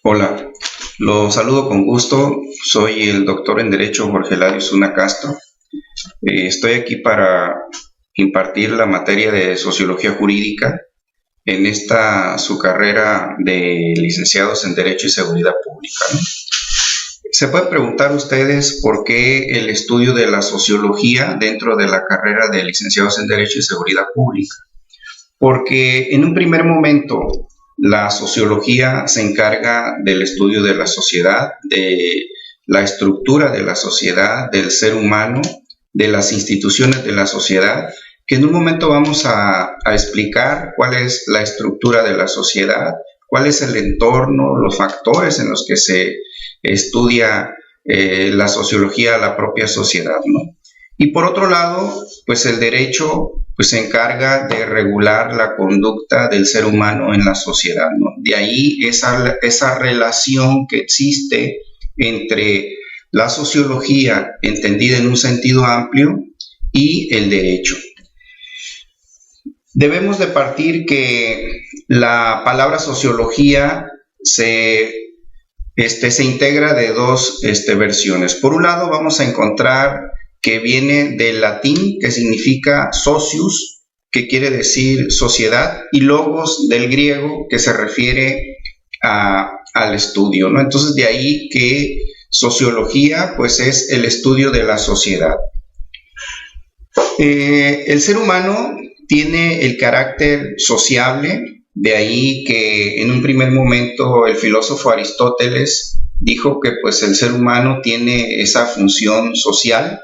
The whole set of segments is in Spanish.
Hola, lo saludo con gusto. Soy el doctor en Derecho Jorge Eladio Zuna Castro. Estoy aquí para impartir la materia de Sociología Jurídica en esta su carrera de licenciados en Derecho y Seguridad Pública, ¿no? Se pueden preguntar ustedes por qué el estudio de la sociología dentro de la carrera de licenciados en Derecho y Seguridad Pública. Porque en un primer momento la sociología se encarga del estudio de la sociedad, de la estructura de la sociedad, del ser humano, de las instituciones de la sociedad, que en un momento vamos a explicar cuál es la estructura de la sociedad, cuál es el entorno, los factores en los que se estudia la sociología a la propia sociedad, ¿no? Y por otro lado, pues el derecho se encarga de regular la conducta del ser humano en la sociedad, ¿no? De ahí esa relación que existe entre la sociología, entendida en un sentido amplio, y el derecho. Debemos de partir que la palabra sociología se integra de dos versiones. Por un lado vamos a encontrar que viene del latín, que significa socius, que quiere decir sociedad, y logos del griego, que se refiere al estudio, ¿no? Entonces de ahí que sociología pues es el estudio de la sociedad. El ser humano tiene el carácter sociable, de ahí que en un primer momento el filósofo Aristóteles dijo que pues el ser humano tiene esa función social,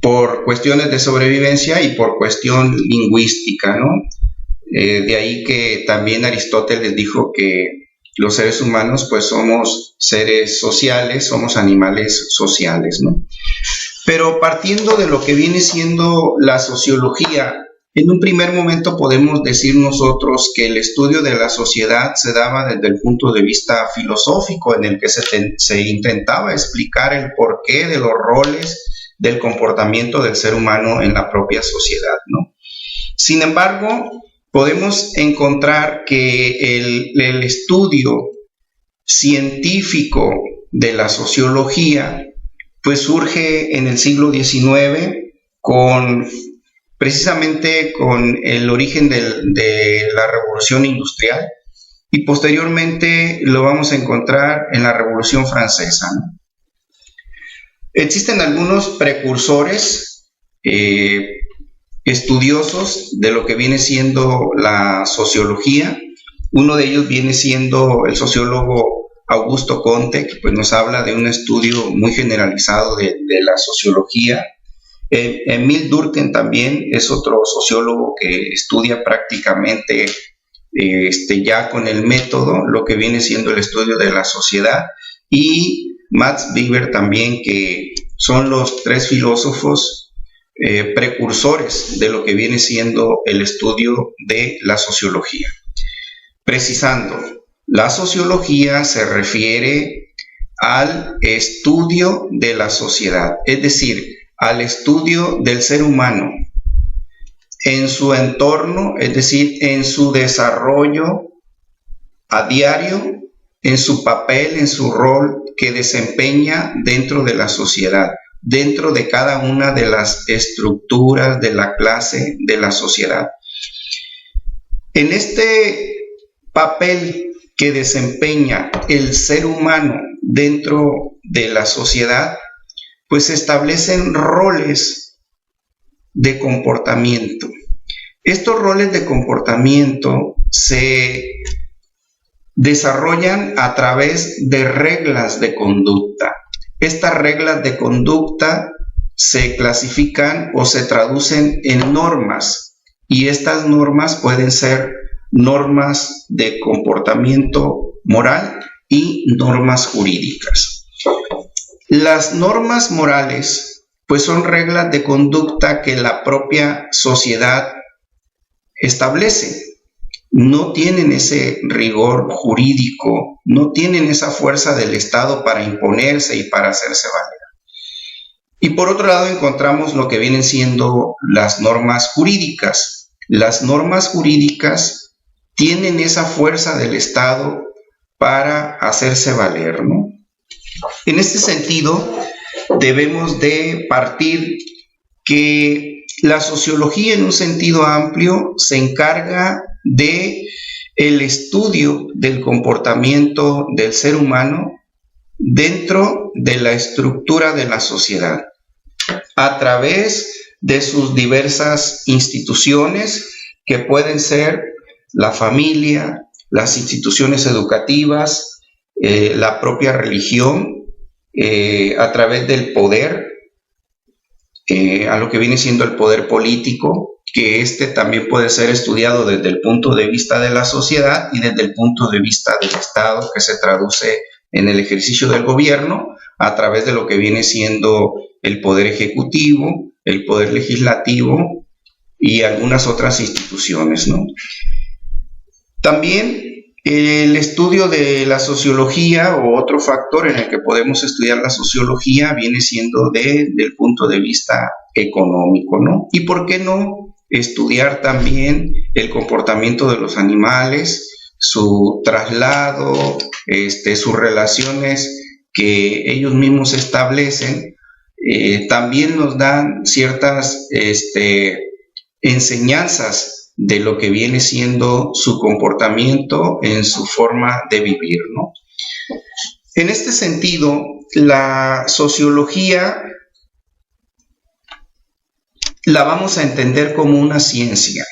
por cuestiones de sobrevivencia y por cuestión lingüística, ¿no? De ahí que también Aristóteles dijo que los seres humanos pues somos seres sociales, somos animales sociales, ¿no? Pero partiendo de lo que viene siendo la sociología, en un primer momento podemos decir nosotros que el estudio de la sociedad se daba desde el punto de vista filosófico, en el que se intentaba explicar el porqué de los roles del comportamiento del ser humano en la propia sociedad, ¿no? Sin embargo, podemos encontrar que el estudio científico de la sociología pues surge en el siglo XIX precisamente con el origen de la Revolución Industrial, y posteriormente lo vamos a encontrar en la Revolución Francesa, ¿no? Existen algunos precursores estudiosos de lo que viene siendo la sociología. Uno de ellos viene siendo el sociólogo Augusto Comte, que pues nos habla de un estudio muy generalizado de la sociología. Emil Durkheim también es otro sociólogo que estudia prácticamente ya con el método lo que viene siendo el estudio de la sociedad, y Max Weber también, que son los tres filósofos precursores de lo que viene siendo el estudio de la sociología. Precisando, la sociología se refiere al estudio de la sociedad, es decir, al estudio del ser humano en su entorno, es decir, en su desarrollo a diario, en su papel, en su rol que desempeña dentro de la sociedad, dentro de cada una de las estructuras de la clase de la sociedad. En este papel que desempeña el ser humano dentro de la sociedad, pues se establecen roles de comportamiento. Estos roles de comportamiento se desarrollan a través de reglas de conducta. Estas reglas de conducta se clasifican o se traducen en normas, y estas normas pueden ser normas de comportamiento moral y normas jurídicas. Las normas morales pues son reglas de conducta que la propia sociedad establece. No tienen ese rigor jurídico, no tienen esa fuerza del Estado para imponerse y para hacerse valer. Y por otro lado encontramos lo que vienen siendo las normas jurídicas. Las normas jurídicas tienen esa fuerza del Estado para hacerse valer, ¿no? En este sentido, debemos de partir que la sociología en un sentido amplio se encarga de el estudio del comportamiento del ser humano dentro de la estructura de la sociedad, a través de sus diversas instituciones que pueden ser la familia, las instituciones educativas, la propia religión, a través del poder, a lo que viene siendo el poder político, que también puede ser estudiado desde el punto de vista de la sociedad y desde el punto de vista del Estado, que se traduce en el ejercicio del gobierno a través de lo que viene siendo el poder ejecutivo, el poder legislativo y algunas otras instituciones, ¿no? También el estudio de la sociología, o otro factor en el que podemos estudiar la sociología, viene siendo desde el punto de vista económico, ¿no? ¿Y por qué no estudiar también el comportamiento de los animales, su traslado, sus relaciones que ellos mismos establecen? También nos dan ciertas enseñanzas de lo que viene siendo su comportamiento en su forma de vivir, ¿no? En este sentido, la sociología la vamos a entender como una ciencia.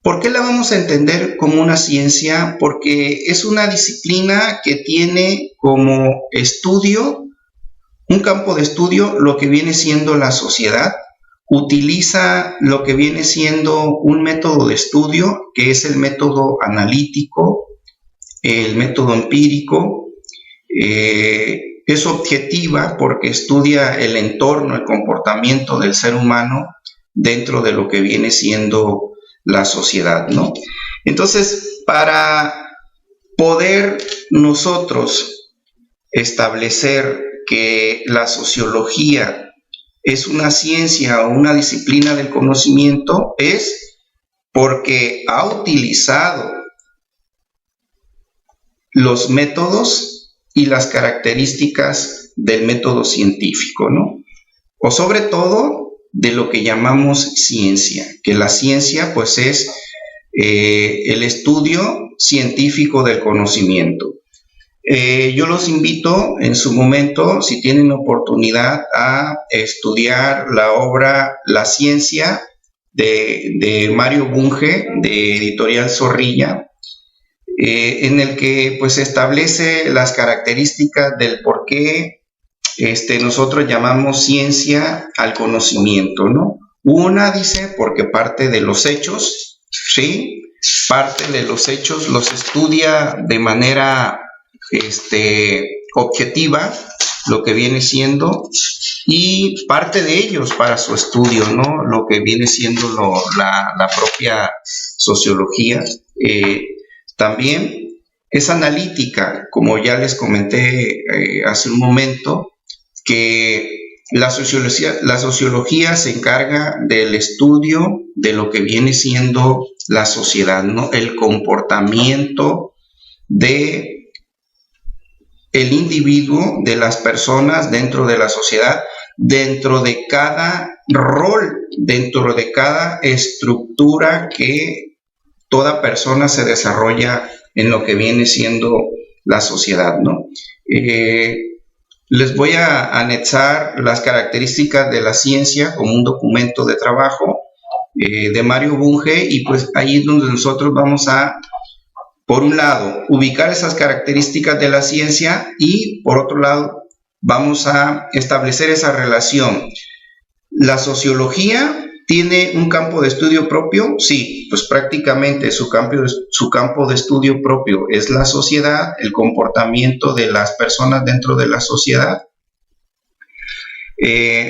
¿Por qué la vamos a entender como una ciencia? Porque es una disciplina que tiene como estudio, un campo de estudio, lo que viene siendo la sociedad. Utiliza lo que viene siendo un método de estudio, que es el método analítico, el método empírico. Es objetiva porque estudia el entorno, el comportamiento del ser humano dentro de lo que viene siendo la sociedad, ¿no? Entonces, para poder nosotros establecer que la sociología es una ciencia o una disciplina del conocimiento, es porque ha utilizado los métodos y las características del método científico, ¿no? O sobre todo de lo que llamamos ciencia, que la ciencia pues es el estudio científico del conocimiento. Yo los invito en su momento, si tienen oportunidad, a estudiar la obra La Ciencia de Mario Bunge, de Editorial Zorrilla, en el que pues establece las características del por qué nosotros llamamos ciencia al conocimiento, ¿no? Una dice porque parte de los hechos, ¿sí? Parte de los hechos los estudia de manera objetiva, lo que viene siendo, y parte de ellos para su estudio, ¿no? Lo que viene siendo la propia sociología. También es analítica, como ya les comenté hace un momento, que la sociología se encarga del estudio de lo que viene siendo la sociedad, ¿no? El comportamiento de el individuo, de las personas dentro de la sociedad, dentro de cada rol, dentro de cada estructura que toda persona se desarrolla en lo que viene siendo la sociedad, ¿no? Les voy a anexar las características de la ciencia como un documento de trabajo de Mario Bunge, y pues ahí es donde nosotros vamos a, por un lado, ubicar esas características de la ciencia, y por otro lado vamos a establecer esa relación. ¿La sociología tiene un campo de estudio propio? Sí, pues prácticamente su campo de estudio propio es la sociedad, el comportamiento de las personas dentro de la sociedad.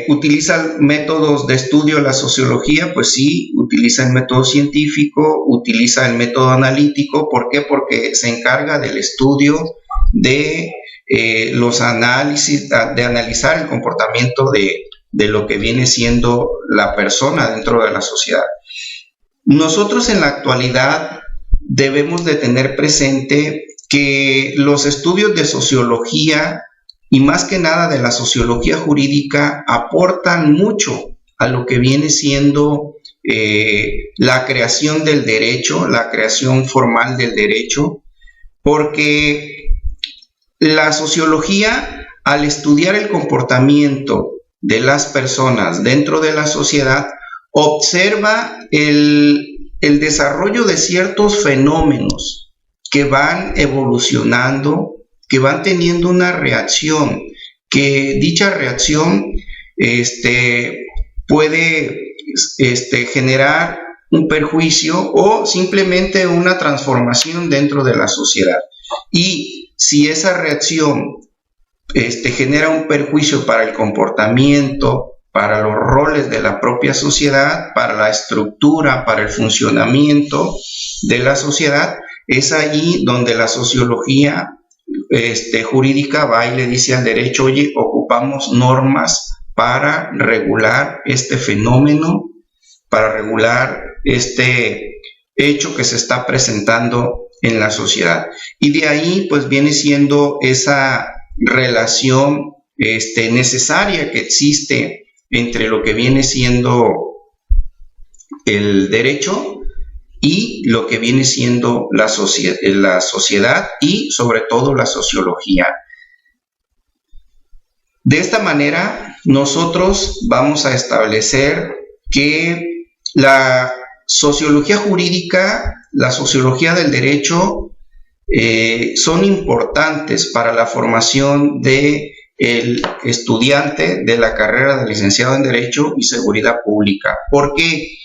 ¿Utiliza métodos de estudio la sociología? Pues sí, utiliza el método científico, utiliza el método analítico. ¿Por qué? Porque se encarga del estudio de los análisis, de analizar el comportamiento de lo que viene siendo la persona dentro de la sociedad. Nosotros en la actualidad debemos de tener presente que los estudios de sociología y más que nada de la sociología jurídica aportan mucho a lo que viene siendo la creación del derecho, la creación formal del derecho, porque la sociología, al estudiar el comportamiento de las personas dentro de la sociedad, observa el desarrollo de ciertos fenómenos que van evolucionando, que van teniendo una reacción, que dicha reacción puede generar un perjuicio o simplemente una transformación dentro de la sociedad. Y si esa reacción genera un perjuicio para el comportamiento, para los roles de la propia sociedad, para la estructura, para el funcionamiento de la sociedad, es allí donde la sociología jurídica va y le dice al derecho: oye, ocupamos normas para regular este fenómeno, para regular este hecho que se está presentando en la sociedad. Y de ahí pues viene siendo esa relación necesaria que existe entre lo que viene siendo el derecho y lo que viene siendo la sociedad y sobre todo la sociología. De esta manera, nosotros vamos a establecer que la sociología jurídica, la sociología del derecho, son importantes para la formación del estudiante de la carrera de licenciado en Derecho y Seguridad Pública. ¿Por qué?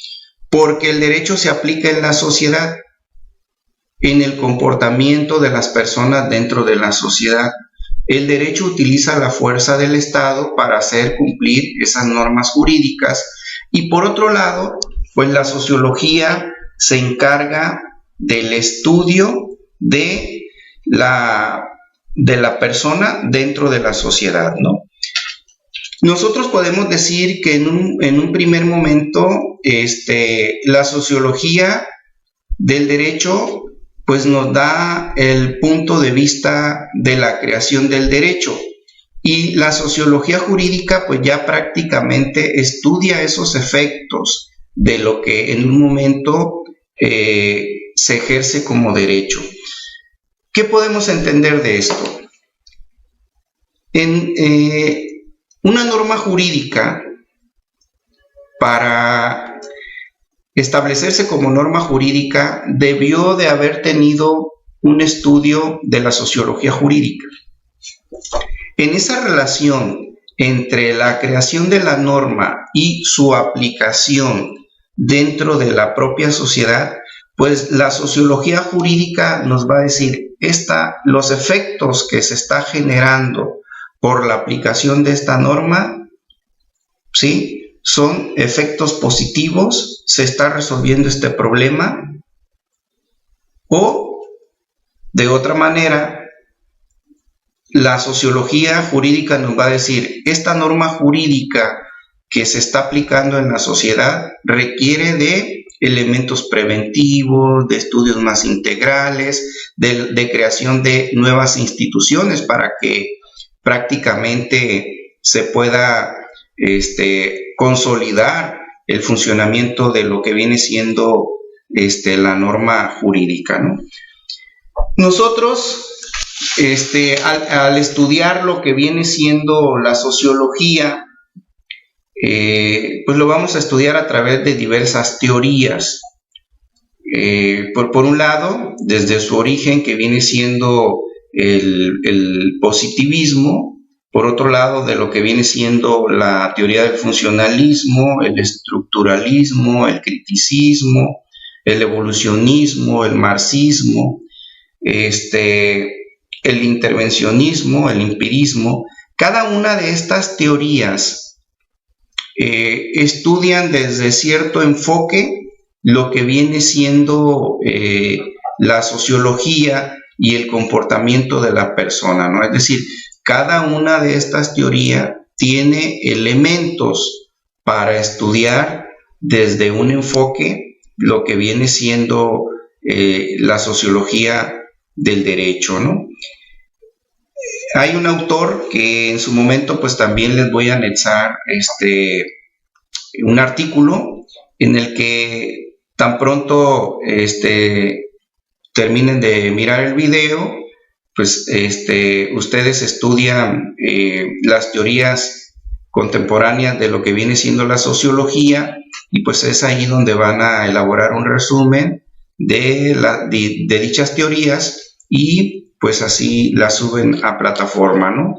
Porque el derecho se aplica en la sociedad, en el comportamiento de las personas dentro de la sociedad. El derecho utiliza la fuerza del Estado para hacer cumplir esas normas jurídicas y por otro lado, pues la sociología se encarga del estudio de la persona dentro de la sociedad, ¿no? Nosotros podemos decir que en un primer momento la sociología del derecho pues nos da el punto de vista de la creación del derecho y la sociología jurídica pues ya prácticamente estudia esos efectos de lo que en un momento se ejerce como derecho. ¿Qué podemos entender de esto? Una norma jurídica, para establecerse como norma jurídica, debió de haber tenido un estudio de la sociología jurídica. En esa relación entre la creación de la norma y su aplicación dentro de la propia sociedad, pues la sociología jurídica nos va a decir, los efectos que se está generando por la aplicación de esta norma, ¿sí?, son efectos positivos, se está resolviendo este problema, o de otra manera, la sociología jurídica nos va a decir, esta norma jurídica que se está aplicando en la sociedad requiere de elementos preventivos, de estudios más integrales, de creación de nuevas instituciones para que prácticamente se pueda consolidar el funcionamiento de lo que viene siendo la norma jurídica, ¿no? Nosotros, al estudiar lo que viene siendo la sociología, pues lo vamos a estudiar a través de diversas teorías. Por un lado, desde su origen, que viene siendo el positivismo. Por otro lado, de lo que viene siendo la teoría del funcionalismo, el estructuralismo, el criticismo, el evolucionismo, el marxismo, el intervencionismo, el empirismo. Cada una de estas teorías estudian desde cierto enfoque lo que viene siendo la sociología y el comportamiento de la persona, ¿no? Es decir, cada una de estas teorías tiene elementos para estudiar desde un enfoque lo que viene siendo la sociología del derecho, ¿no? Hay un autor que en su momento pues también les voy a anexar un artículo en el que tan pronto terminen de mirar el video, pues ustedes estudian las teorías contemporáneas de lo que viene siendo la sociología, y pues es ahí donde van a elaborar un resumen de dichas teorías, y pues así las suben a plataforma, ¿no?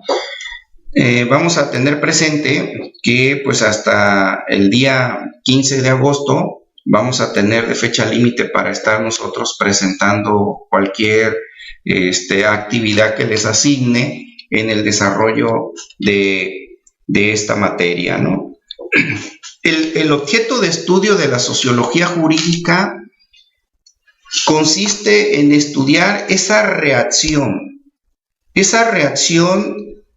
Vamos a tener presente que pues hasta el día 15 de agosto vamos a tener de fecha límite para estar nosotros presentando cualquier actividad que les asigne en el desarrollo de esta materia, ¿no? El objeto de estudio de la sociología jurídica consiste en estudiar esa reacción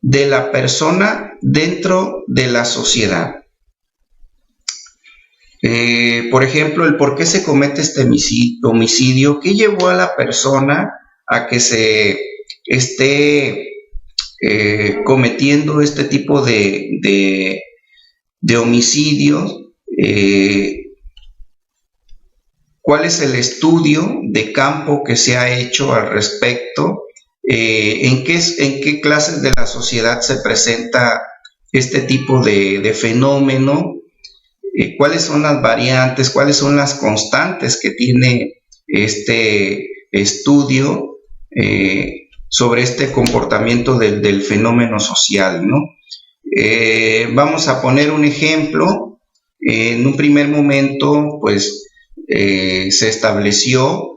de la persona dentro de la sociedad. Por ejemplo, el por qué se comete este homicidio, qué llevó a la persona a que se esté cometiendo este tipo de homicidios, cuál es el estudio de campo que se ha hecho al respecto, en qué clases de la sociedad se presenta este tipo de fenómeno, cuáles son las variantes, cuáles son las constantes que tiene este estudio sobre este comportamiento del fenómeno social, ¿no? Vamos a poner un ejemplo. En un primer momento, pues, se estableció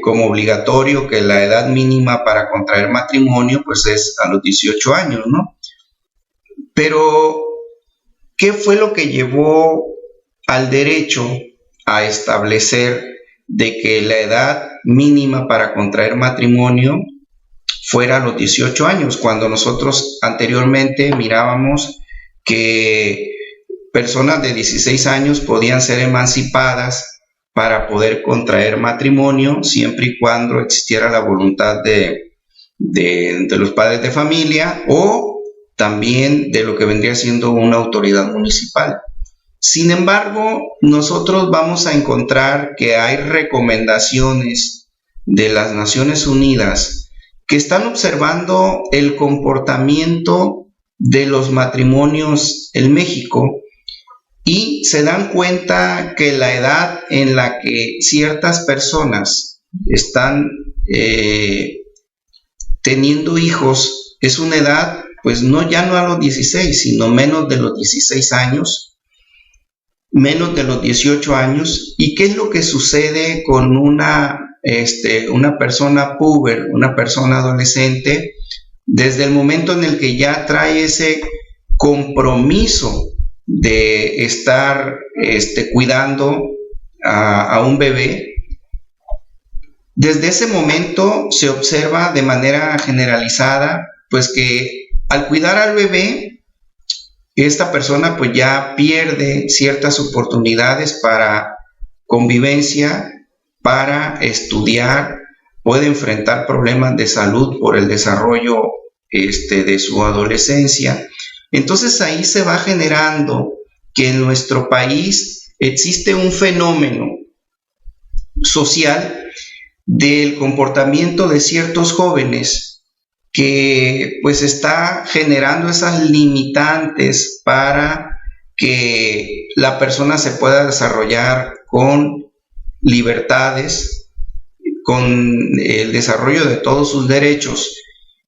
como obligatorio que la edad mínima para contraer matrimonio pues es a los 18 años, ¿no? Pero, ¿qué fue lo que llevó al derecho a establecer de que la edad mínima para contraer matrimonio fuera a los 18 años, cuando nosotros anteriormente mirábamos que personas de 16 años podían ser emancipadas para poder contraer matrimonio siempre y cuando existiera la voluntad de los padres de familia o también de lo que vendría siendo una autoridad municipal? Sin embargo, nosotros vamos a encontrar que hay recomendaciones de las Naciones Unidas que están observando el comportamiento de los matrimonios en México y se dan cuenta que la edad en la que ciertas personas están teniendo hijos es una edad, pues ya no a los 16, sino menos de los 16 años, menos de los 18 años. ¿Y qué es lo que sucede con una persona puber, una persona adolescente? Desde el momento en el que ya trae ese compromiso de estar cuidando a un bebé, desde ese momento se observa de manera generalizada pues que al cuidar al bebé, esta persona pues ya pierde ciertas oportunidades para convivencia, para estudiar, puede enfrentar problemas de salud por el desarrollo de su adolescencia. Entonces ahí se va generando que en nuestro país existe un fenómeno social del comportamiento de ciertos jóvenes que pues está generando esas limitantes para que la persona se pueda desarrollar con libertades, con el desarrollo de todos sus derechos.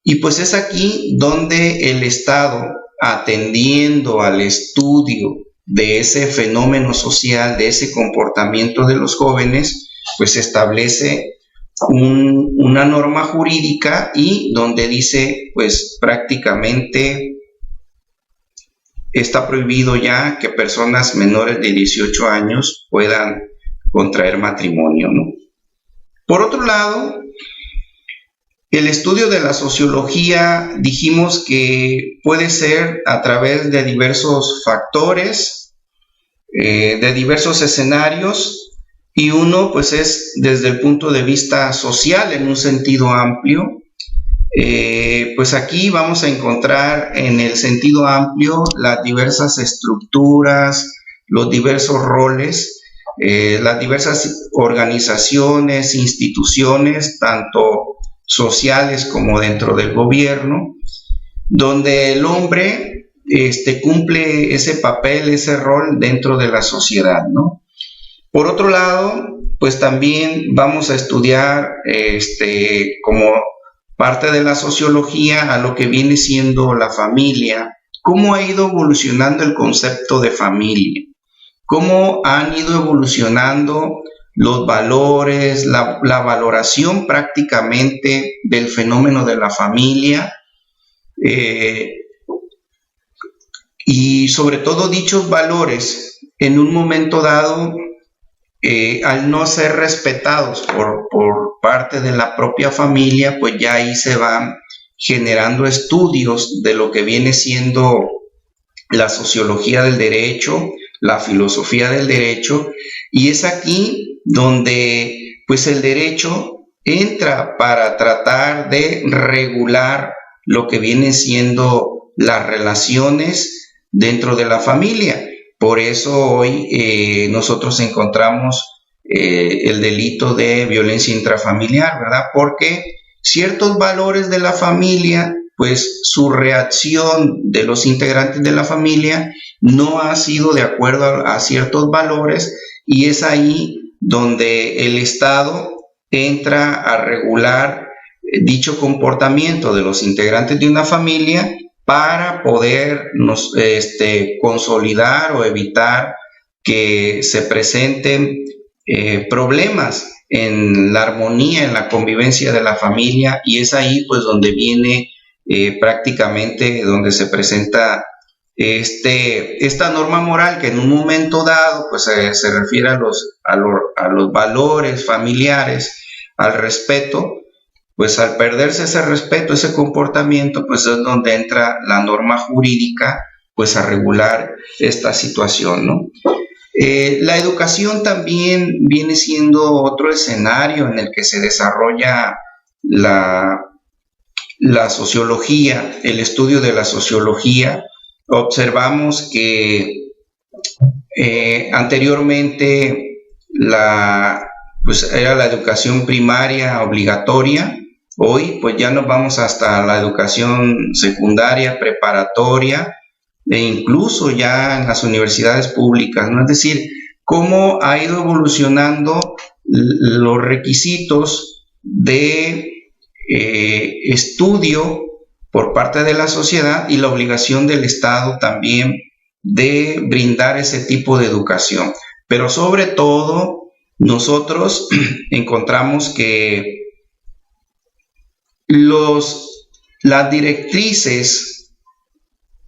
Y pues es aquí donde el Estado, atendiendo al estudio de ese fenómeno social, de ese comportamiento de los jóvenes, pues establece una norma jurídica y donde dice, pues prácticamente está prohibido ya que personas menores de 18 años puedan contraer matrimonio, ¿no? Por otro lado, el estudio de la sociología dijimos que puede ser a través de diversos factores, de diversos escenarios. y uno pues es desde el punto de vista social en un sentido amplio. Pues aquí vamos a encontrar en el sentido amplio las diversas estructuras, los diversos roles, las diversas organizaciones, instituciones, tanto sociales como dentro del gobierno, donde el hombre cumple ese papel, ese rol dentro de la sociedad, ¿no? Por otro lado, pues también vamos a estudiar como parte de la sociología a lo que viene siendo la familia, cómo ha ido evolucionando el concepto de familia, cómo han ido evolucionando los valores, la valoración prácticamente del fenómeno de la familia, y sobre todo dichos valores en un momento dado, al no ser respetados por parte de la propia familia, pues ya ahí se van generando estudios de lo que viene siendo la sociología del derecho, la filosofía del derecho, y es aquí donde pues el derecho entra para tratar de regular lo que vienen siendo las relaciones dentro de la familia. Por eso hoy nosotros encontramos el delito de violencia intrafamiliar, ¿verdad? Porque ciertos valores de la familia, pues su reacción de los integrantes de la familia no ha sido de acuerdo a ciertos valores, y es ahí donde el Estado entra a regular dicho comportamiento de los integrantes de una familia para poder consolidar o evitar que se presenten problemas en la armonía, en la convivencia de la familia, y es ahí pues donde viene prácticamente donde se presenta esta norma moral que en un momento dado pues se refiere a los valores familiares, al respeto. Pues al perderse ese respeto, ese comportamiento, pues es donde entra la norma jurídica pues a regular esta situación, ¿no? La educación también viene siendo otro escenario en el que se desarrolla la sociología, el estudio de la sociología. Observamos que anteriormente pues era la educación primaria obligatoria. Hoy pues ya nos vamos hasta la educación secundaria, preparatoria, e incluso ya en las universidades públicas, ¿no? Es decir, cómo ha ido evolucionando los requisitos de estudio por parte de la sociedad y la obligación del Estado también de brindar ese tipo de educación. Pero sobre todo, nosotros encontramos que las directrices,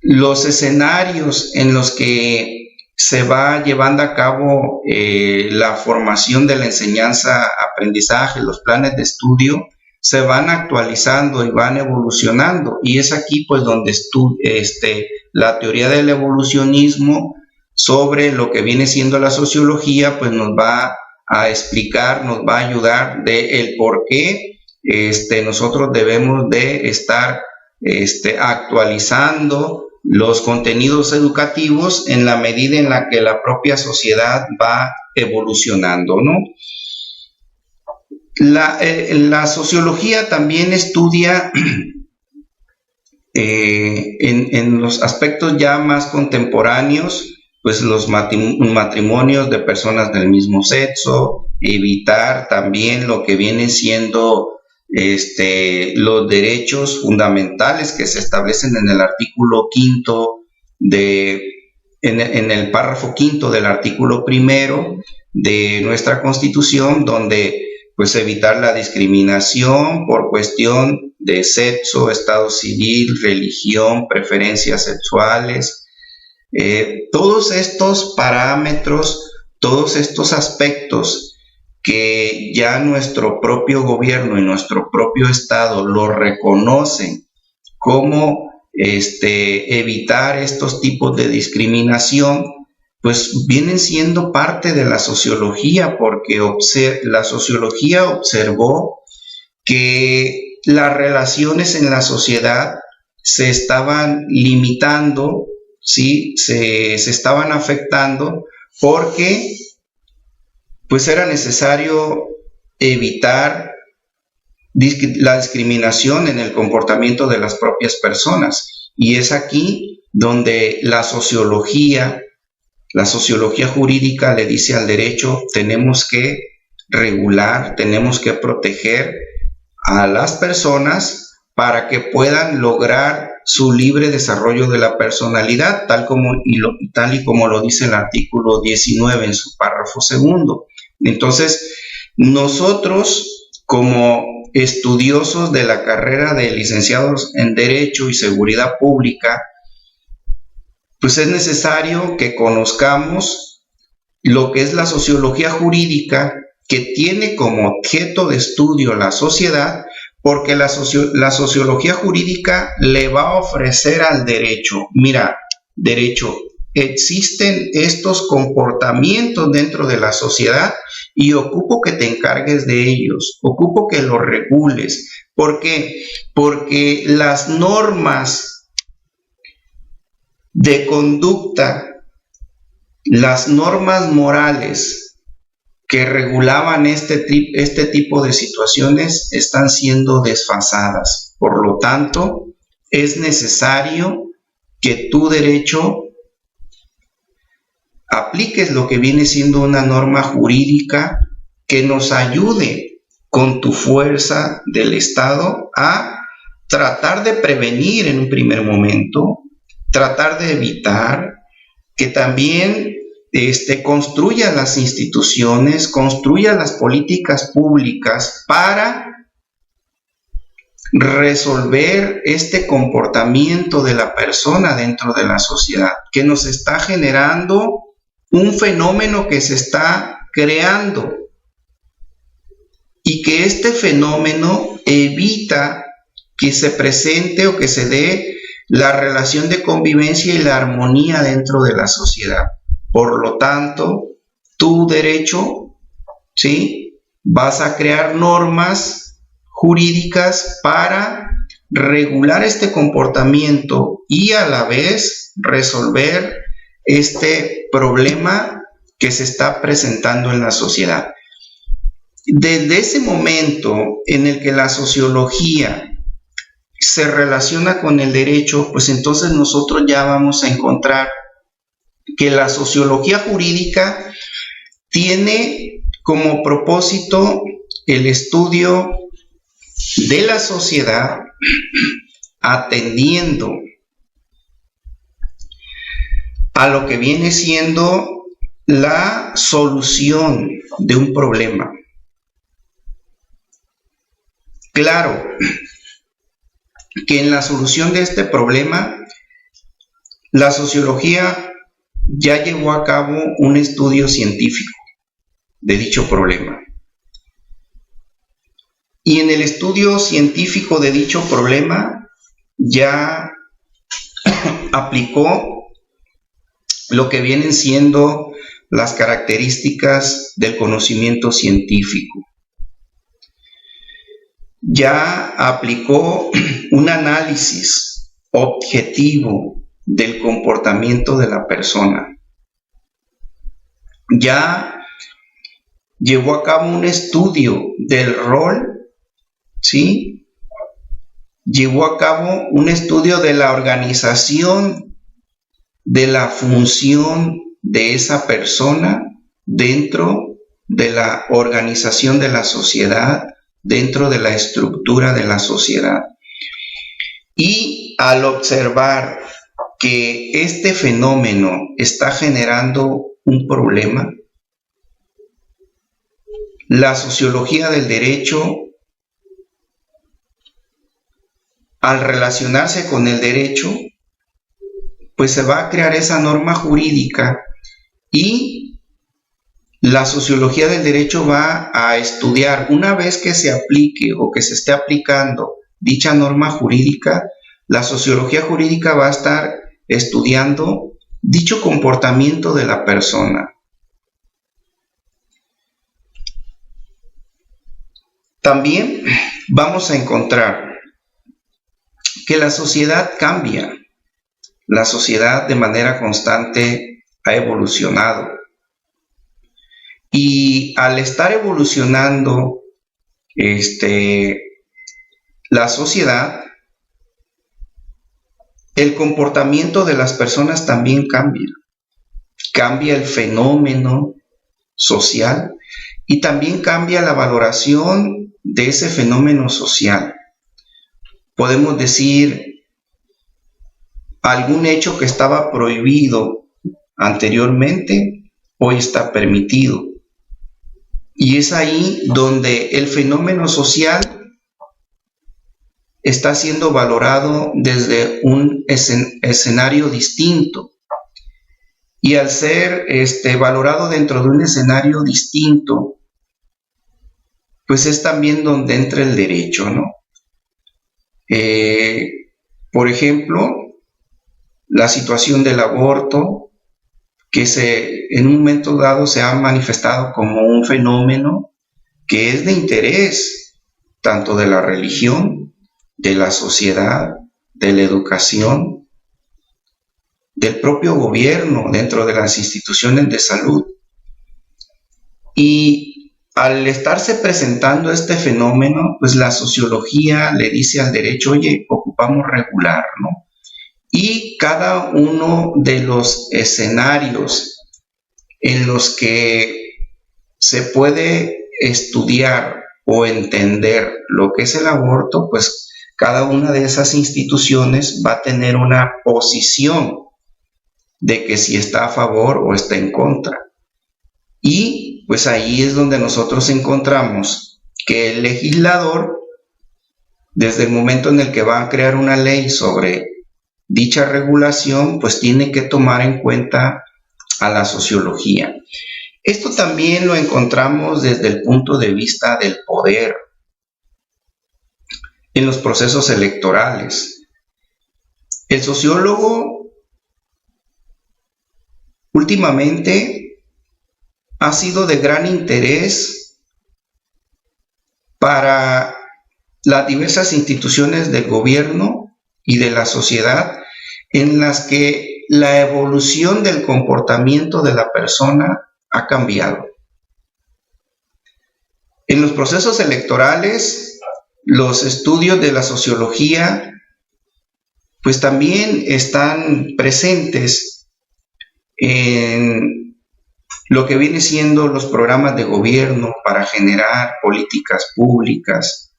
los escenarios en los que se va llevando a cabo la formación de la enseñanza-aprendizaje, los planes de estudio, se van actualizando y van evolucionando, y es aquí pues donde la teoría del evolucionismo sobre lo que viene siendo la sociología pues nos va a explicar, nos va a ayudar de el por qué nosotros debemos de estar actualizando los contenidos educativos en la medida en la que la propia sociedad va evolucionando, ¿no? La sociología también estudia en los aspectos ya más contemporáneos, pues los matrimonios de personas del mismo sexo, evitar también lo que vienen siendo los derechos fundamentales que se establecen en el artículo 5 en el párrafo 5 del artículo 1 de nuestra Constitución, donde pues evitar la discriminación por cuestión de sexo, estado civil, religión, preferencias sexuales, todos estos parámetros, todos estos aspectos que ya nuestro propio gobierno y nuestro propio Estado lo reconocen como evitar estos tipos de discriminación, pues vienen siendo parte de la sociología, porque la sociología observó que las relaciones en la sociedad se estaban limitando, ¿sí? Se estaban afectando porque pues era necesario evitar la discriminación en el comportamiento de las propias personas. Y es aquí donde la sociología jurídica le dice al derecho: tenemos que regular, tenemos que proteger a las personas para que puedan lograr su libre desarrollo de la personalidad, tal y como lo dice el artículo 19 en su párrafo segundo. Entonces, nosotros, como estudiosos de la carrera de licenciados en Derecho y Seguridad Pública, pues es necesario que conozcamos lo que es la sociología jurídica, que tiene como objeto de estudio la sociedad, porque la sociología jurídica le va a ofrecer al derecho: mira, derecho, existen estos comportamientos dentro de la sociedad y ocupo que te encargues de ellos, ocupo que los regules. ¿Por qué? Porque las normas de conducta, las normas morales que regulaban este tipo de situaciones están siendo desfasadas. Por lo tanto, es necesario que tu derecho apliques lo que viene siendo una norma jurídica que nos ayude con tu fuerza del Estado a tratar de prevenir en un primer momento, tratar de evitar, que también construya las instituciones, construya las políticas públicas para resolver este comportamiento de la persona dentro de la sociedad, que nos está generando un fenómeno que se está creando, y que este fenómeno evita que se presente o que se dé la relación de convivencia y la armonía dentro de la sociedad. Por lo tanto, tu derecho, ¿sí?, vas a crear normas jurídicas para regular este comportamiento y a la vez resolver este problema que se está presentando en la sociedad. Desde ese momento en el que la sociología se relaciona con el derecho, pues entonces nosotros ya vamos a encontrar que la sociología jurídica tiene como propósito el estudio de la sociedad atendiendo a lo que viene siendo la solución de un problema. Claro que en la solución de este problema, la sociología ya llevó a cabo un estudio científico de dicho problema. Y en el estudio científico de dicho problema ya aplicó lo que vienen siendo las características del conocimiento científico. Ya aplicó un análisis objetivo del comportamiento de la persona. Ya llevó a cabo un estudio del rol, ¿sí? Llevó a cabo un estudio de la organización, de la función de esa persona dentro de la organización de la sociedad, dentro de la estructura de la sociedad. Y al observar que este fenómeno está generando un problema, la sociología del derecho, al relacionarse con el derecho, pues se va a crear esa norma jurídica, y la sociología del derecho va a estudiar, una vez que se aplique o que se esté aplicando dicha norma jurídica, la sociología jurídica va a estar estudiando dicho comportamiento de la persona. También vamos a encontrar que la sociedad cambia. La sociedad de manera constante ha evolucionado. Y al estar evolucionando la sociedad, el comportamiento de las personas también cambia. Cambia el fenómeno social y también cambia la valoración de ese fenómeno social. Podemos decir, algún hecho que estaba prohibido anteriormente, hoy está permitido. Y es ahí donde el fenómeno social está siendo valorado desde un escenario distinto. Y al ser valorado dentro de un escenario distinto, pues es también donde entra el derecho, ¿no? Por ejemplo, la situación del aborto, que en un momento dado se ha manifestado como un fenómeno que es de interés tanto de la religión, de la sociedad, de la educación, del propio gobierno, dentro de las instituciones de salud. Y al estarse presentando este fenómeno, pues la sociología le dice al derecho, oye, ocupamos regular, ¿no? Y cada uno de los escenarios en los que se puede estudiar o entender lo que es el aborto, pues cada una de esas instituciones va a tener una posición de que si está a favor o está en contra. Y pues ahí es donde nosotros encontramos que el legislador, desde el momento en el que va a crear una ley sobre dicha regulación, pues tiene que tomar en cuenta a la sociología. Esto también lo encontramos desde el punto de vista del poder en los procesos electorales. El sociólogo últimamente ha sido de gran interés para las diversas instituciones del gobierno y de la sociedad en las que la evolución del comportamiento de la persona ha cambiado. En los procesos electorales, los estudios de la sociología pues también están presentes en lo que viene siendo los programas de gobierno para generar políticas públicas,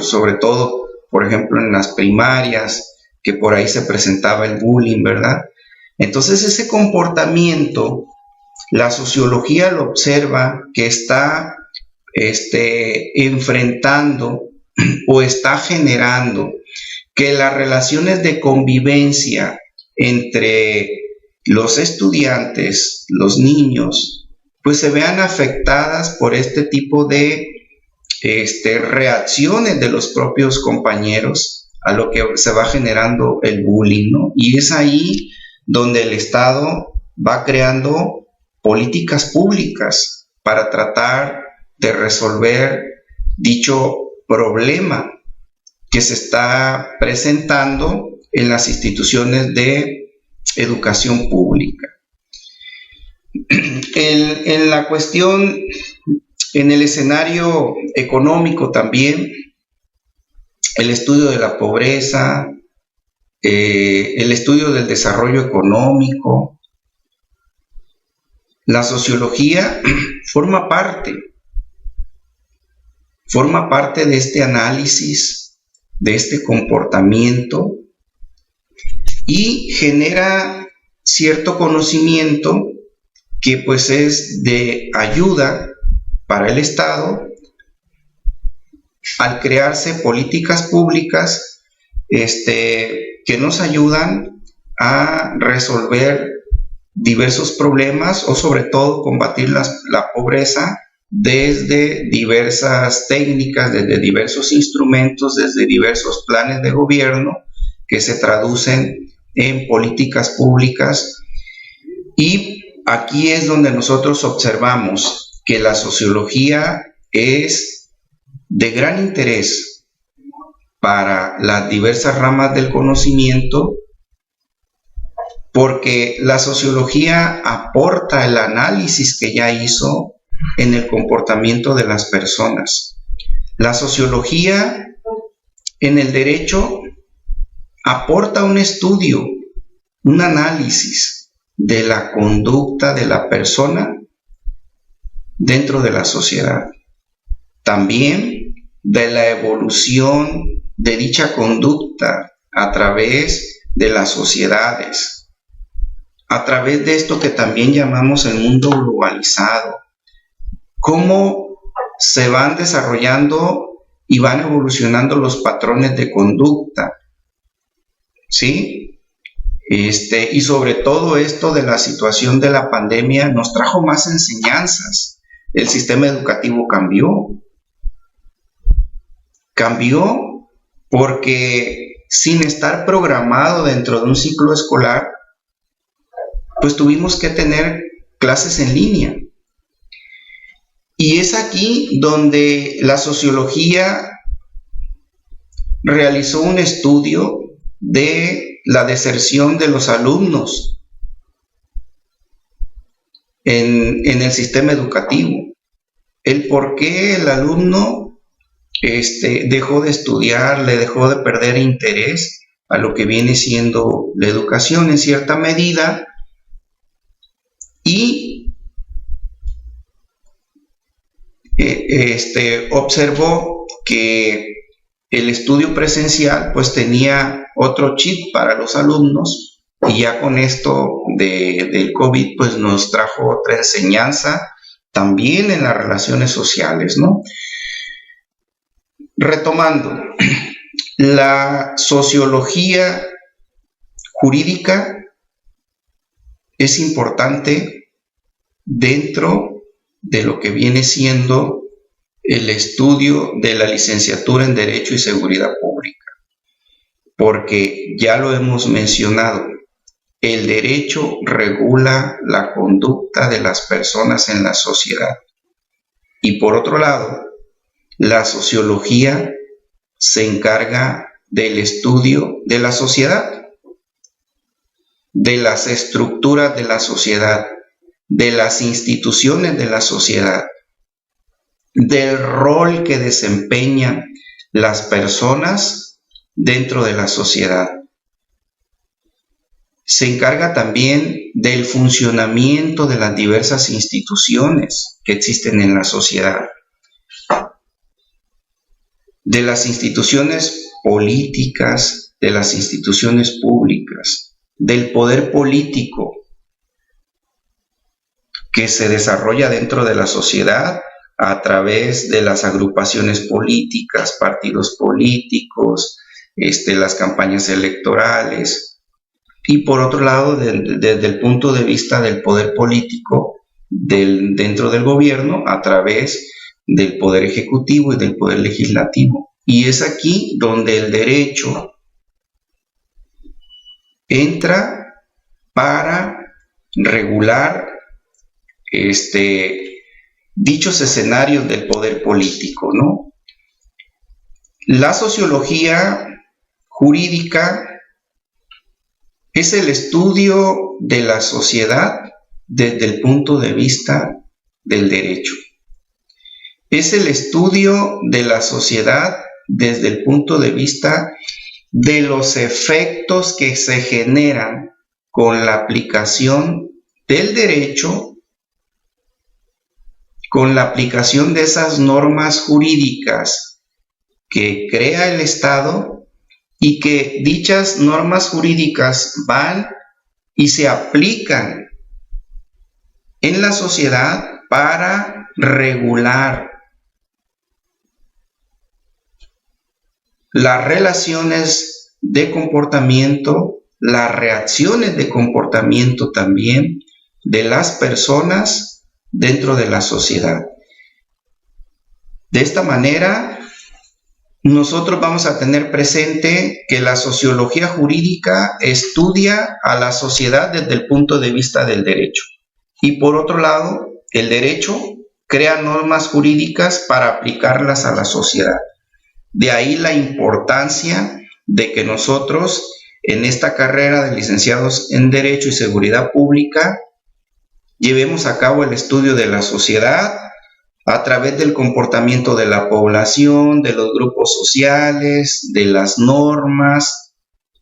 sobre todo, por ejemplo, en las primarias, que por ahí se presentaba el bullying, ¿verdad? Entonces ese comportamiento, la sociología lo observa que está enfrentando o está generando que las relaciones de convivencia entre los estudiantes, los niños, pues se vean afectadas por este tipo de reacciones de los propios compañeros a lo que se va generando el bullying, ¿no? Y es ahí donde el Estado va creando políticas públicas para tratar de resolver dicho problema que se está presentando en las instituciones de educación pública. En la cuestión, en el escenario económico también, el estudio de la pobreza, el estudio del desarrollo económico, la sociología forma parte de este análisis, de este comportamiento, y genera cierto conocimiento que pues es de ayuda para el Estado al crearse políticas públicas que nos ayudan a resolver diversos problemas o sobre todo combatir la pobreza desde diversas técnicas, desde diversos instrumentos, desde diversos planes de gobierno que se traducen en políticas públicas, y aquí es donde nosotros observamos que la sociología es de gran interés para las diversas ramas del conocimiento, porque la sociología aporta el análisis que ya hizo en el comportamiento de las personas. La sociología en el derecho aporta un estudio, un análisis de la conducta de la persona dentro de la sociedad. También de la evolución de dicha conducta a través de las sociedades, a través de esto que también llamamos el mundo globalizado. Cómo se van desarrollando y van evolucionando los patrones de conducta, ¿sí? Y sobre todo esto de la situación de la pandemia nos trajo más enseñanzas. El sistema educativo cambió porque sin estar programado dentro de un ciclo escolar, pues tuvimos que tener clases en línea. Y es aquí donde la sociología realizó un estudio de la deserción de los alumnos en el sistema educativo. El por qué el alumno dejó de estudiar, le dejó de perder interés a lo que viene siendo la educación en cierta medida, y observó que el estudio presencial pues tenía otro chip para los alumnos, y ya con esto del COVID pues nos trajo otra enseñanza también en las relaciones sociales, ¿no? Retomando, la sociología jurídica es importante dentro de lo que viene siendo el estudio de la licenciatura en Derecho y Seguridad Pública, porque ya lo hemos mencionado, el derecho regula la conducta de las personas en la sociedad, y por otro lado, la sociología se encarga del estudio de la sociedad, de las estructuras de la sociedad, de las instituciones de la sociedad, del rol que desempeñan las personas dentro de la sociedad. Se encarga también del funcionamiento de las diversas instituciones que existen en la sociedad, de las instituciones políticas, de las instituciones públicas, del poder político que se desarrolla dentro de la sociedad a través de las agrupaciones políticas, partidos políticos, las campañas electorales, y por otro lado, desde el punto de vista del poder político dentro del gobierno, a través del poder ejecutivo y del poder legislativo. Y es aquí donde el derecho entra para regular dichos escenarios del poder político, ¿no? La sociología jurídica es el estudio de la sociedad desde el punto de vista del derecho. Es el estudio de la sociedad desde el punto de vista de los efectos que se generan con la aplicación del derecho, con la aplicación de esas normas jurídicas que crea el Estado, y que dichas normas jurídicas van y se aplican en la sociedad para regular las relaciones de comportamiento, las reacciones de comportamiento también de las personas dentro de la sociedad. De esta manera, nosotros vamos a tener presente que la sociología jurídica estudia a la sociedad desde el punto de vista del derecho. Y por otro lado, el derecho crea normas jurídicas para aplicarlas a la sociedad. De ahí la importancia de que nosotros en esta carrera de licenciados en Derecho y Seguridad Pública llevemos a cabo el estudio de la sociedad a través del comportamiento de la población, de los grupos sociales, de las normas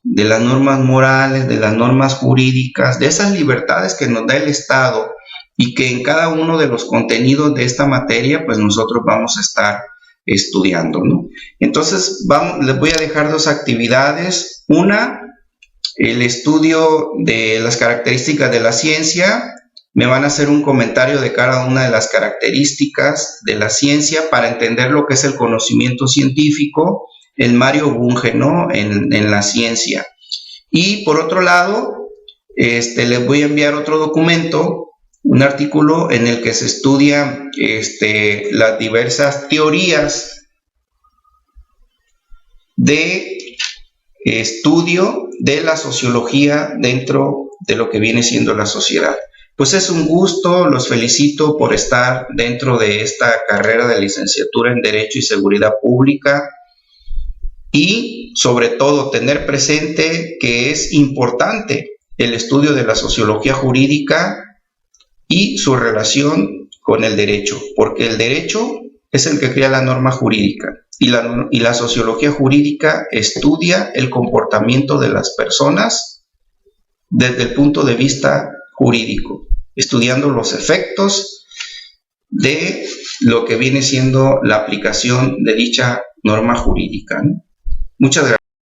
morales, de las normas jurídicas, de esas libertades que nos da el Estado y que en cada uno de los contenidos de esta materia, pues nosotros vamos a estar estudiando, ¿no? Entonces, les voy a dejar dos actividades. Una, el estudio de las características de la ciencia. Me van a hacer un comentario de cada una de las características de la ciencia para entender lo que es el conocimiento científico, el Mario Bunge, ¿no? En la ciencia. Y por otro lado, les voy a enviar otro documento, un artículo en el que se estudian las diversas teorías de estudio de la sociología dentro de lo que viene siendo la sociedad. Pues es un gusto, los felicito por estar dentro de esta carrera de licenciatura en Derecho y Seguridad Pública y sobre todo tener presente que es importante el estudio de la sociología jurídica y su relación con el derecho, porque el derecho es el que crea la norma jurídica y la sociología jurídica estudia el comportamiento de las personas desde el punto de vista jurídico, estudiando los efectos de lo que viene siendo la aplicación de dicha norma jurídica, ¿no? Muchas gracias.